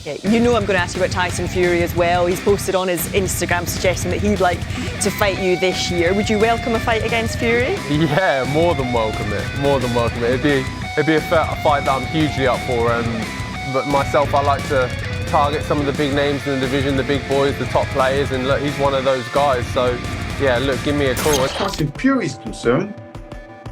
Yeah, you know I'm going to ask you about Tyson Fury as well. He's posted on his Instagram suggesting that he'd like to fight you this year. Would you welcome a fight against Fury? Yeah, more than welcome it. More than welcome it. It'd be a fight that I'm hugely up for. But myself, I like to target some of the big names in the division, the big boys, the top players, and look, he's one of those guys. So yeah, look, give me a call. As far as Fury's concerned,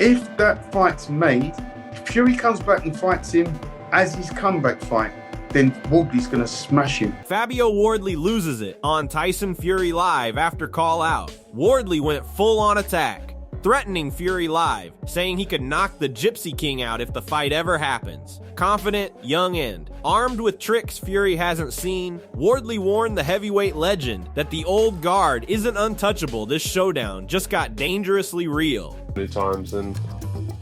if that fight's made, if Fury comes back and fights him as his comeback fight, then Wardley's going to smash him. Fabio Wardley loses it on Tyson Fury Live after call out. Wardley went full on attack, threatening Fury live, saying he could knock the Gypsy King out if the fight ever happens. Confident, young and armed with tricks Fury hasn't seen, Wardley warned the heavyweight legend that the old guard isn't untouchable. This showdown just got dangerously real. Many times, and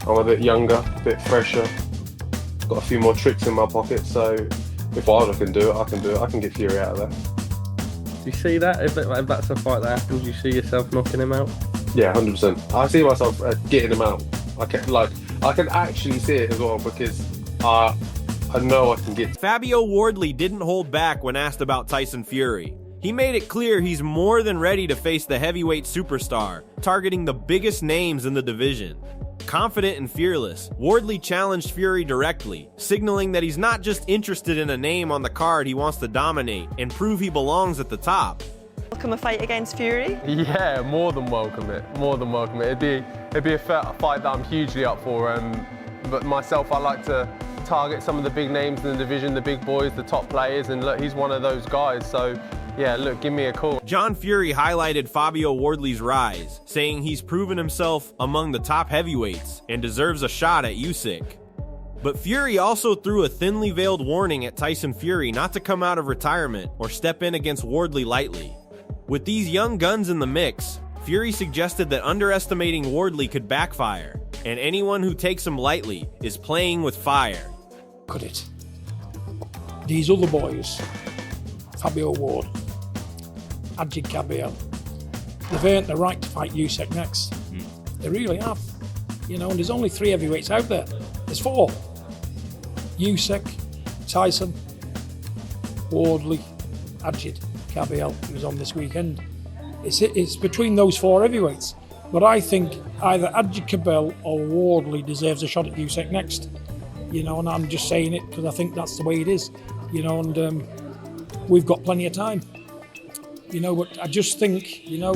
I'm a bit younger, a bit fresher, got a few more tricks in my pocket, so if I can do it, I can do it. I can get Fury out of there. Do you see that? If that's a fight that happens, you see yourself knocking him out? Yeah, 100%. I see myself getting him out. I can actually see it as well, because I know I can get. Fabio Wardley didn't hold back when asked about Tyson Fury. He made it clear he's more than ready to face the heavyweight superstar, targeting the biggest names in the division. Confident and fearless, Wardley challenged Fury directly, signaling that he's not just interested in a name on the card he wants to dominate and prove he belongs at the top. Welcome a fight against Fury? Yeah, more than welcome it. More than welcome it. It'd be a fight that I'm hugely up for. But myself, I like to target some of the big names in the division, the big boys, the top players, and look, he's one of those guys. So yeah, look, give me a call. John Fury highlighted Fabio Wardley's rise, saying he's proven himself among the top heavyweights and deserves a shot at Usyk. But Fury also threw a thinly veiled warning at Tyson Fury not to come out of retirement or step in against Wardley lightly. With these young guns in the mix, Fury suggested that underestimating Wardley could backfire, and anyone who takes him lightly is playing with fire. Could it? These other boys, Fabio Ward, Ajit Caballero, they've earned the right to fight Usyk next. They really have. You know, and there's only 3 heavyweights out there. There's 4. Usyk, Tyson, Wardley, Ajit Caballero, who was on this weekend. It's between those 4 heavyweights. But I think either Ajit Caballero or Wardley deserves a shot at Usyk next. You know, and I'm just saying it because I think that's the way it is. You know, and we've got plenty of time. You know, but I just think, you know,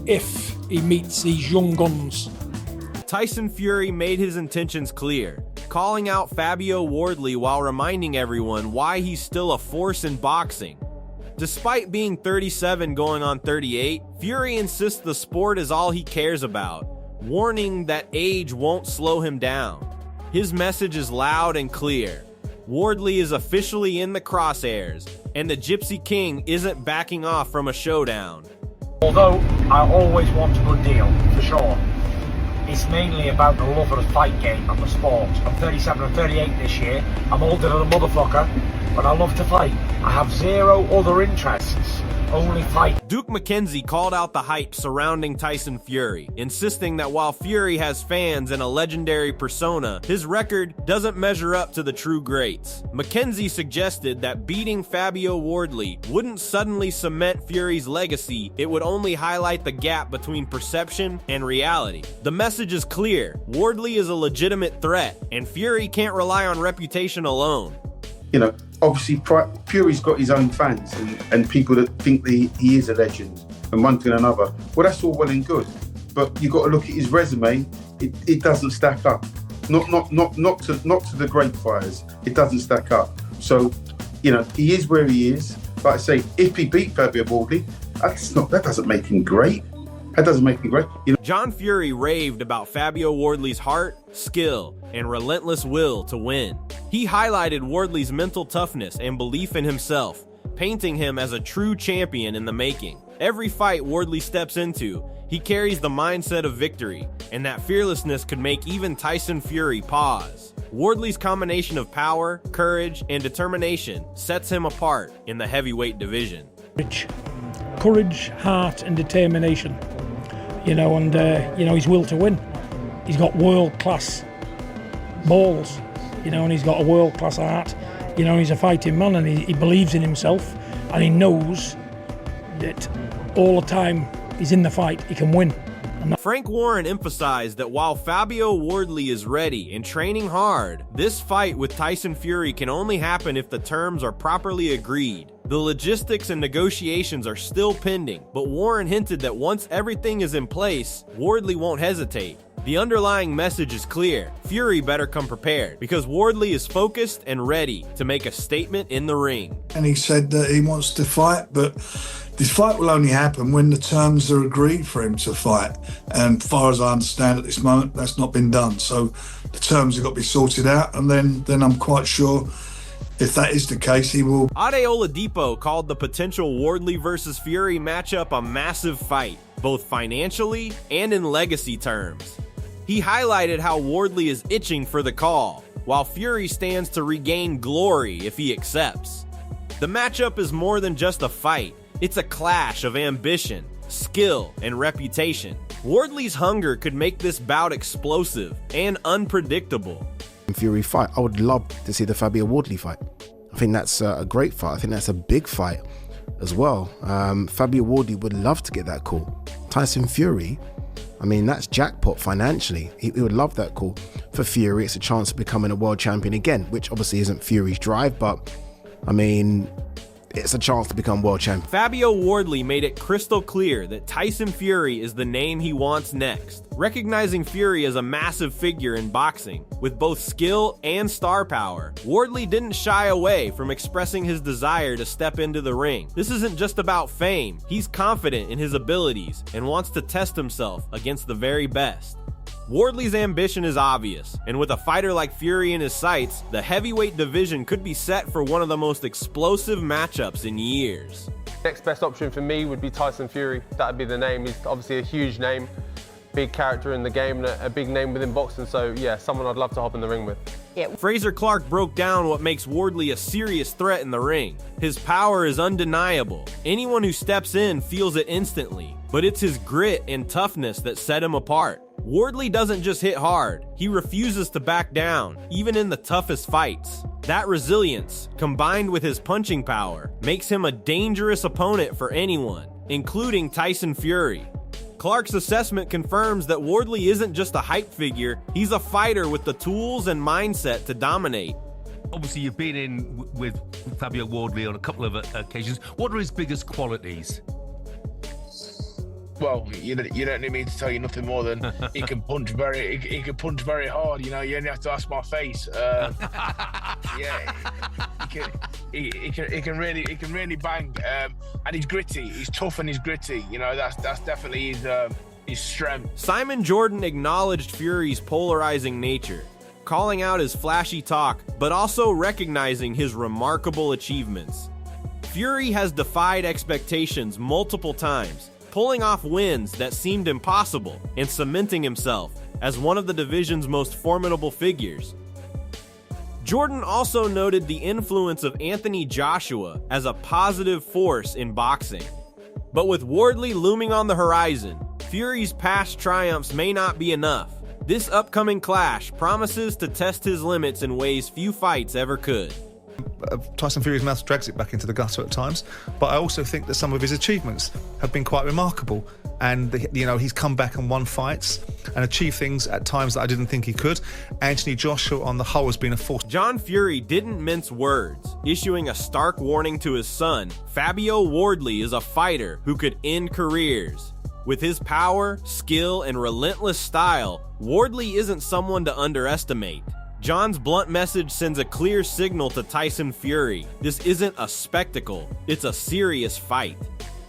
if he meets these young guns. Tyson Fury made his intentions clear, calling out Fabio Wardley while reminding everyone why he's still a force in boxing. Despite being 37 going on 38, Fury insists the sport is all he cares about, warning that age won't slow him down. His message is loud and clear. Wardley is officially in the crosshairs, and the Gypsy King isn't backing off from a showdown. Although I always want a good deal, for sure, it's mainly about the love of the fight game and the sport. I'm 37 and 38 this year. I'm older than a motherfucker, but I love to fight. I have 0 other interests, only fight. Duke McKenzie called out the hype surrounding Tyson Fury, insisting that while Fury has fans and a legendary persona, his record doesn't measure up to the true greats. McKenzie suggested that beating Fabio Wardley wouldn't suddenly cement Fury's legacy, it would only highlight the gap between perception and reality. The message is clear: Wardley is a legitimate threat, and Fury can't rely on reputation alone. You know, obviously Fury's got his own fans and people that think that he is a legend and one thing and another. Well, that's all well and good, but you've got to look at his resume. It doesn't stack up. Not to the great fighters. It doesn't stack up. So, you know, he is where he is. Like I say, if he beat Fabio Wardley, that doesn't make him great. That doesn't make him great. You know? John Fury raved about Fabio Wardley's heart, skill, and relentless will to win. He highlighted Wardley's mental toughness and belief in himself, painting him as a true champion in the making. Every fight Wardley steps into, he carries the mindset of victory, and that fearlessness could make even Tyson Fury pause. Wardley's combination of power, courage, and determination sets him apart in the heavyweight division. Courage, heart, and determination. You know, and you know, his will to win. He's got world-class balls, you know, and he's got a world-class heart. You know, he's a fighting man, and he believes in himself, and he knows that all the time he's in the fight, he can win. Frank Warren emphasized that while Fabio Wardley is ready and training hard, this fight with Tyson Fury can only happen if the terms are properly agreed. The logistics and negotiations are still pending, but Warren hinted that once everything is in place, Wardley won't hesitate. The underlying message is clear. Fury better come prepared, because Wardley is focused and ready to make a statement in the ring. And he said that he wants to fight, but this fight will only happen when the terms are agreed for him to fight. And as far as I understand at this moment, that's not been done. So the terms have got to be sorted out, and then I'm quite sure if that is the case, he will. Ade Oladipo called the potential Wardley versus Fury matchup a massive fight, both financially and in legacy terms. He highlighted how Wardley is itching for the call, while Fury stands to regain glory if he accepts. The matchup is more than just a fight. It's a clash of ambition, skill, and reputation. Wardley's hunger could make this bout explosive and unpredictable. Fury fight, I would love to see the Fabio Wardley fight. I think that's a great fight. I think that's a big fight as well. Fabio Wardley would love to get that call. Tyson Fury, I mean, that's jackpot financially. He would love that call. For Fury, it's a chance of becoming a world champion again, which obviously isn't Fury's drive, but I mean, it's a chance to become world champion. Fabio Wardley made it crystal clear that Tyson Fury is the name he wants next, recognizing Fury as a massive figure in boxing. With both skill and star power, Wardley didn't shy away from expressing his desire to step into the ring. This isn't just about fame. He's confident in his abilities and wants to test himself against the very best. Wardley's ambition is obvious, and with a fighter like Fury in his sights, the heavyweight division could be set for one of the most explosive matchups in years. Next best option for me would be Tyson Fury. That would be the name. He's obviously a huge name, big character in the game, and a big name within boxing. So yeah, someone I'd love to hop in the ring with. Fraser Clark broke down what makes Wardley a serious threat in the ring. His power is undeniable. Anyone who steps in feels it instantly, but it's his grit and toughness that set him apart. Wardley doesn't just hit hard, he refuses to back down, even in the toughest fights. That resilience, combined with his punching power, makes him a dangerous opponent for anyone, including Tyson Fury. Clark's assessment confirms that Wardley isn't just a hype figure, he's a fighter with the tools and mindset to dominate. Obviously, you've been in with Fabio Wardley on a couple of occasions. What are his biggest qualities? Well, you don't need me to tell you nothing more than he can punch very hard. You know, you only have to ask my face. Yeah, he can really bang, and he's gritty. He's tough and he's gritty. You know, that's definitely his strength. Simon Jordan acknowledged Fury's polarizing nature, calling out his flashy talk, but also recognizing his remarkable achievements. Fury has defied expectations multiple times, pulling off wins that seemed impossible and cementing himself as one of the division's most formidable figures. Jordan also noted the influence of Anthony Joshua as a positive force in boxing. But with Wardley looming on the horizon, Fury's past triumphs may not be enough. This upcoming clash promises to test his limits in ways few fights ever could. Tyson Fury's mouth drags it back into the gutter at times, but I also think that some of his achievements have been quite remarkable. And he's come back and won fights and achieved things at times that I didn't think he could. Anthony Joshua, on the whole, has been a force. John Fury didn't mince words, issuing a stark warning to his son. Fabio Wardley is a fighter who could end careers. With his power, skill, and relentless style, Wardley isn't someone to underestimate. John's blunt message sends a clear signal to Tyson Fury. This isn't a spectacle, it's a serious fight.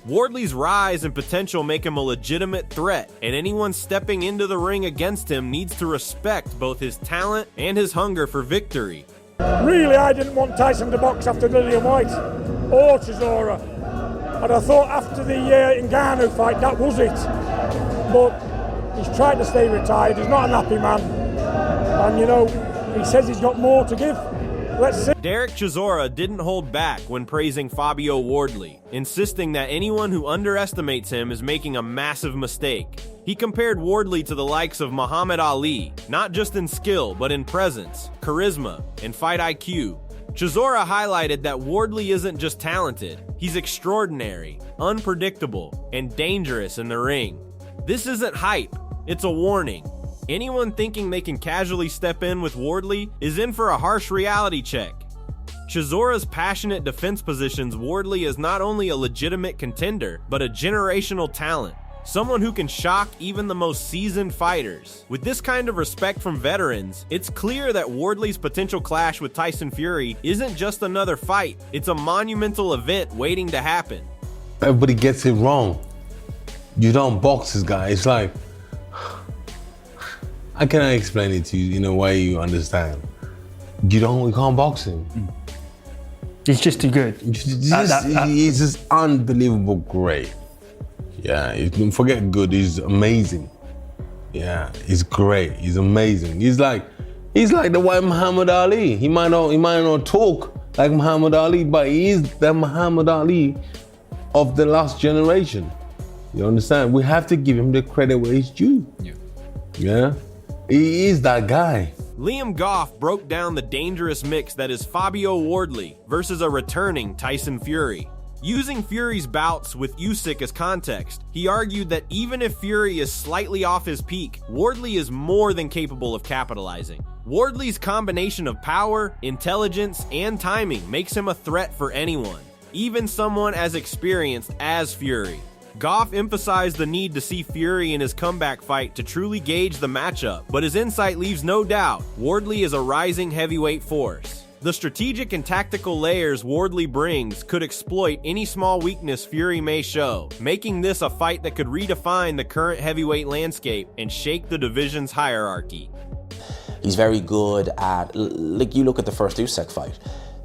Wardley's rise and potential make him a legitimate threat, and anyone stepping into the ring against him needs to respect both his talent and his hunger for victory. Really, I didn't want Tyson to box after Dillian White or Chisora. And I thought after the Ngannou fight, that was it. But he's tried to stay retired, he's not an happy man. And he says he's got more to give. Let's see. Derek Chisora didn't hold back when praising Fabio Wardley, insisting that anyone who underestimates him is making a massive mistake. He compared Wardley to the likes of Muhammad Ali, not just in skill, but in presence, charisma, and fight IQ. Chisora highlighted that Wardley isn't just talented, he's extraordinary, unpredictable, and dangerous in the ring. This isn't hype, it's a warning. Anyone thinking they can casually step in with Wardley is in for a harsh reality check. Chisora's passionate defense positions Wardley as not only a legitimate contender, but a generational talent. Someone who can shock even the most seasoned fighters. With this kind of respect from veterans, it's clear that Wardley's potential clash with Tyson Fury isn't just another fight, it's a monumental event waiting to happen. Everybody gets it wrong. You don't box this guy. It's like, how can I explain it to you in a way you understand? You can't box him. He's just too good. He's just unbelievable great. Yeah, you can forget good, he's amazing. Yeah, he's great, he's amazing. He's like the white Muhammad Ali. He might not talk like Muhammad Ali, but he is the Muhammad Ali of the last generation. You understand? We have to give him the credit where it's due. Yeah. He is that guy. Liam Goff broke down the dangerous mix that is Fabio Wardley versus a returning Tyson Fury. Using Fury's bouts with Usyk as context, he argued that even if Fury is slightly off his peak, Wardley is more than capable of capitalizing. Wardley's combination of power, intelligence, and timing makes him a threat for anyone, even someone as experienced as Fury. Goff emphasized the need to see Fury in his comeback fight to truly gauge the matchup, but his insight leaves no doubt Wardley is a rising heavyweight force. The strategic and tactical layers Wardley brings could exploit any small weakness Fury may show, making this a fight that could redefine the current heavyweight landscape and shake the division's hierarchy. He's very good at, like you look at the first Usyk fight,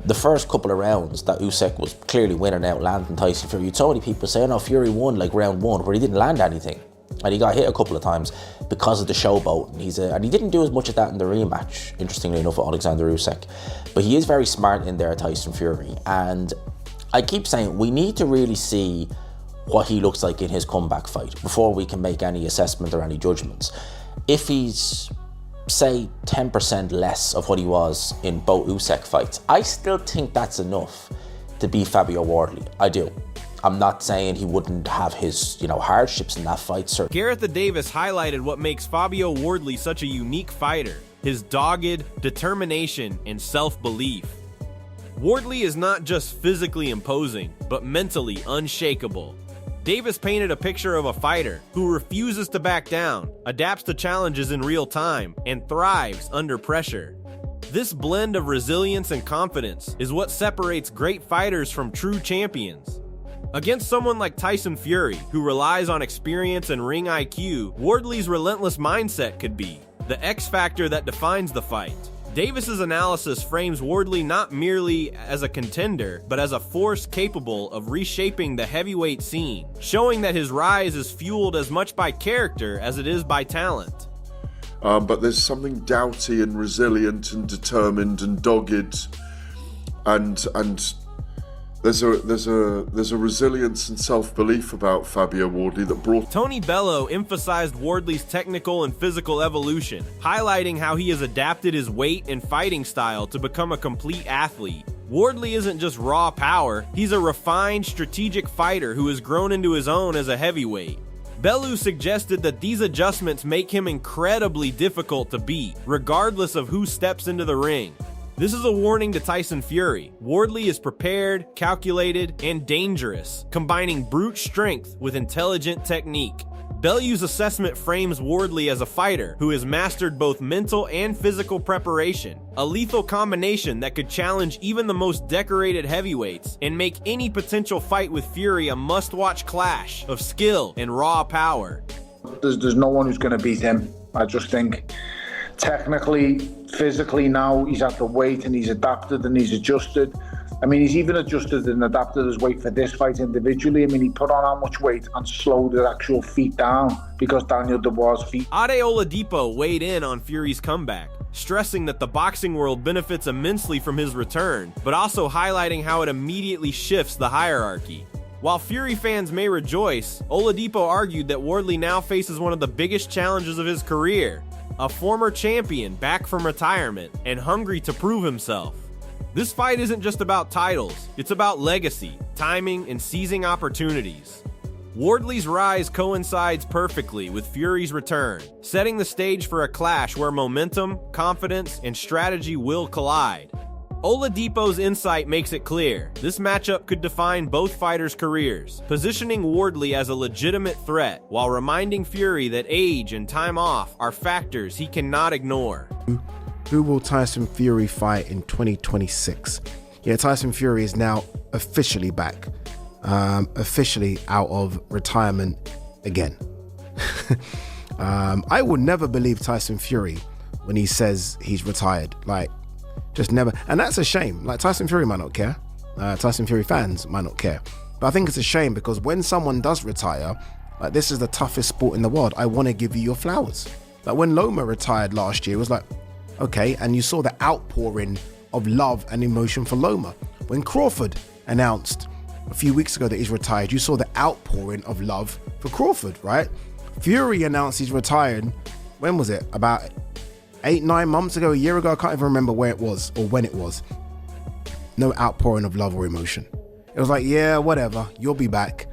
the first couple of rounds that Usyk was clearly winning out, landing Tyson Fury. You had so many people saying, oh, Fury won like round one, where he didn't land anything. And he got hit a couple of times because of the showboat. And he didn't do as much of that in the rematch, interestingly enough, with Alexander Usyk. But he is very smart in there, Tyson Fury. And I keep saying, we need to really see what he looks like in his comeback fight before we can make any assessment or any judgments. If he's, say, 10% less of what he was in both Usyk fights, I still think that's enough to beat Fabio Wardley. I do. I'm not saying he wouldn't have his, hardships in that fight, sir. Gareth Davis highlighted what makes Fabio Wardley such a unique fighter: his dogged determination and self-belief. Wardley is not just physically imposing, but mentally unshakable. Davis painted a picture of a fighter who refuses to back down, adapts to challenges in real time, and thrives under pressure. This blend of resilience and confidence is what separates great fighters from true champions. Against someone like Tyson Fury, who relies on experience and ring IQ, Wardley's relentless mindset could be the X factor that defines the fight. Davis's analysis frames Wardley not merely as a contender, but as a force capable of reshaping the heavyweight scene, showing that his rise is fueled as much by character as it is by talent. But there's something doughty and resilient and determined and dogged, and there's a resilience and self-belief about Fabio Wardley that brought... Tony Bello emphasized Wardley's technical and physical evolution, highlighting how he has adapted his weight and fighting style to become a complete athlete. Wardley isn't just raw power, he's a refined, strategic fighter who has grown into his own as a heavyweight. Bellew suggested that these adjustments make him incredibly difficult to beat, regardless of who steps into the ring. This is a warning to Tyson Fury. Wardley is prepared, calculated, and dangerous, combining brute strength with intelligent technique. Bellew's assessment frames Wardley as a fighter who has mastered both mental and physical preparation, a lethal combination that could challenge even the most decorated heavyweights and make any potential fight with Fury a must-watch clash of skill and raw power. There's no one who's going to beat him. I just think technically, physically now, he's at the weight and he's adapted and he's adjusted. I mean, he's even adjusted and adapted his weight for this fight individually. I mean, he put on how much weight and slowed his actual feet down because Daniel Dubois' feet. Ade Oladipo weighed in on Fury's comeback, stressing that the boxing world benefits immensely from his return, but also highlighting how it immediately shifts the hierarchy. While Fury fans may rejoice, Oladipo argued that Wardley now faces one of the biggest challenges of his career: a former champion back from retirement and hungry to prove himself. This fight isn't just about titles, it's about legacy, timing, and seizing opportunities. Wardley's rise coincides perfectly with Fury's return, setting the stage for a clash where momentum, confidence, and strategy will collide. Oladipo's insight makes it clear this matchup could define both fighters' careers, positioning Wardley as a legitimate threat while reminding Fury that age and time off are factors he cannot ignore. Who will Tyson Fury fight in 2026? Yeah, Tyson Fury is now officially back, officially out of retirement again. I will never believe Tyson Fury when he says he's retired. Like, just never. And that's a shame. Like, Tyson Fury might not care. Tyson Fury fans might not care. But I think it's a shame because when someone does retire, like, this is the toughest sport in the world. I want to give you your flowers. Like, when Loma retired last year, it was like, okay, and you saw the outpouring of love and emotion for Loma. When Crawford announced a few weeks ago that he's retired, you saw the outpouring of love for Crawford, right? Fury announced he's retired, when was it? About 8-9 months ago, a year ago, I can't even remember where it was or when it was. No outpouring of love or emotion. It was like, yeah, whatever, you'll be back.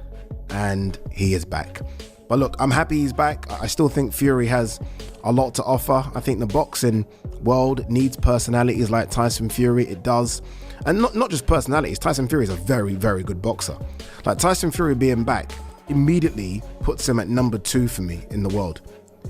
And he is back. But look, I'm happy he's back. I still think Fury has a lot to offer. I think the boxing world needs personalities like Tyson Fury. It does. And not just personalities. Tyson Fury is a very, very good boxer. Like, Tyson Fury being back immediately puts him at number 2 for me in the world.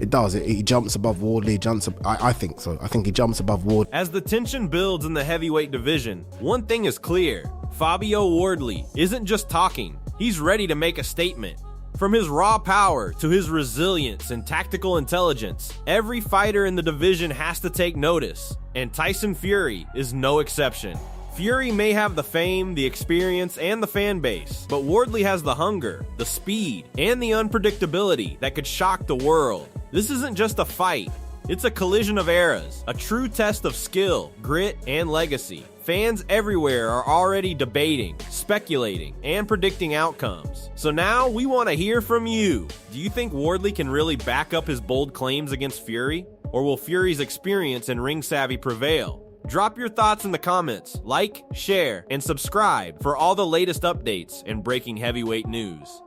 It does. He jumps above Wardley. I think so. I think he jumps above Wardley. As the tension builds in the heavyweight division, one thing is clear. Fabio Wardley isn't just talking. He's ready to make a statement. From his raw power to his resilience and tactical intelligence, every fighter in the division has to take notice, and Tyson Fury is no exception. Fury may have the fame, the experience, and the fan base, but Wardley has the hunger, the speed, and the unpredictability that could shock the world. This isn't just a fight, it's a collision of eras, a true test of skill, grit, and legacy. Fans everywhere are already debating, speculating, and predicting outcomes. So now we want to hear from you. Do you think Wardley can really back up his bold claims against Fury? Or will Fury's experience and ring savvy prevail? Drop your thoughts in the comments, like, share, and subscribe for all the latest updates and breaking heavyweight news.